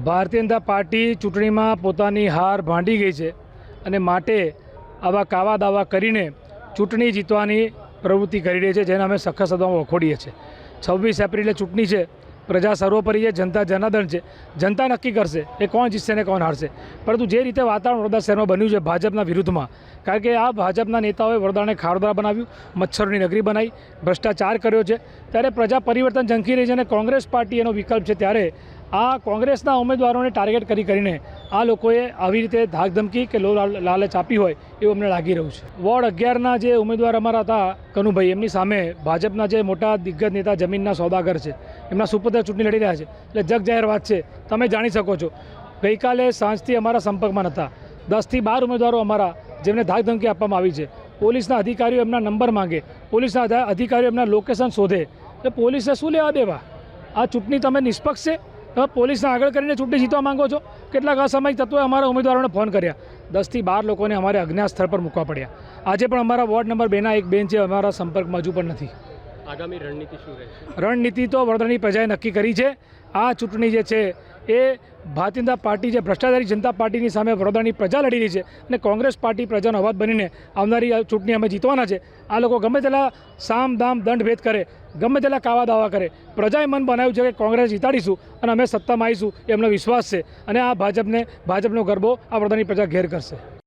Bharatiya Janata party ચૂંટણીમાં પોતાની હાર ભાંડી ગઈ છે અને માટે આવા કાવા દાવા કરીને ચૂંટણી જીતવાની પ્રવૃત્તિ કરી રહી છે, જેને અમે સખત શબ્દોમાં વખોડીએ છીએ। 26 એપ્રિલે ચૂંટણી છે, પ્રજા સર્વોપરી છે, જનતા જનાર્દન છે, જનતા નક્કી કરશે એ કોણ જીતશે ને કોણ હારશે। પરંતુ જે રીતે વાતાવરણ વડોદરા શહેરમાં બન્યું છે ભાજપના વિરુદ્ધમાં, કારણ કે આ ભાજપના નેતાઓએ વડોદરાને ખાડોદરા બનાવ્યું, મચ્છરોની નગરી બનાવી, ભ્રષ્ટાચાર કર્યો છે, ત્યારે પ્રજા પરિવર્તન ઝંખી રહી છે અને કોંગ્રેસ પાર્ટી એનો વિકલ્પ છે। ત્યારે આ કોંગ્રેસના ઉમેદવારોને ટાર્ગેટ કરીને આ લોકોએ આવી રીતે ધાકધમકી કે લાલચ આપી હોય એવું અમને લાગી રહ્યું છે। વોર્ડ 11ના જે ઉમેદવાર અમારા હતા કનુભાઈ, એમની સામે ભાજપના જે મોટા દિગ્ગજ નેતા જમીનના સોદાગર છે, એમના સુપુત્ર ચૂંટણી લડી રહ્યા છે, એટલે જગ જાહેર વાત છે, તમે જાણી શકો છો। ગઈકાલે સાંજથી અમારા સંપર્કમાં નહોતા 10 થી 12 ઉમેદવારો અમારા, જેમને ધાકધમકી આપવામાં આવી છે। પોલીસના અધિકારીઓ એમના નંબર માંગે, પોલીસના અધિકારીઓ એમના લોકેશન શોધે, એટલે પોલીસે શું લેવા દેવા? આ ચૂંટણી તમે નિષ્પક્ષ છે, તમે પોલીસને આગળ કરીને ચૂંટણી જીતવા માંગો છો? કેટલાક અસામાયિક તત્વોએ અમારા ઉમેદવારોને ફોન કર્યા, 10 થી 12 લોકોને અમારે અજ્ઞાત સ્થળ પર મૂકવા પડ્યા। આજે પણ અમારા વોર્ડ નંબર 2ના એક બેન છે, અમારા સંપર્કમાં હજુ પણ નથી। આગામી રણનીતિ શું રહેશે? રણનીતિ તો વડોદરાની પ્રજાએ નક્કી કરી છે। આ ચૂંટણી જે છે એ ભારતીય જનતા પાર્ટી જે ભ્રષ્ટાચારી જનતા પાર્ટીની સામે વડોદરાની પ્રજા લડી રહી છે અને કોંગ્રેસ પાર્ટી પ્રજાનો અવાજ બનીને આવનારી ચૂંટણી અમે જીતવાના છે। આ લોકો ગમે તેટલા સામ દામ દંડ ભેદ કરે, ગમે તેટલા કાવા દાવા કરે, પ્રજાએ મન બનાવ્યું છે કે કોંગ્રેસ જીતાડીશું અને અમે સત્તામાં આવીશું, એમનો વિશ્વાસ છે અને આ ભાજપનો ગરબો આ વડોદરાની પ્રજા ઘેર કરશે।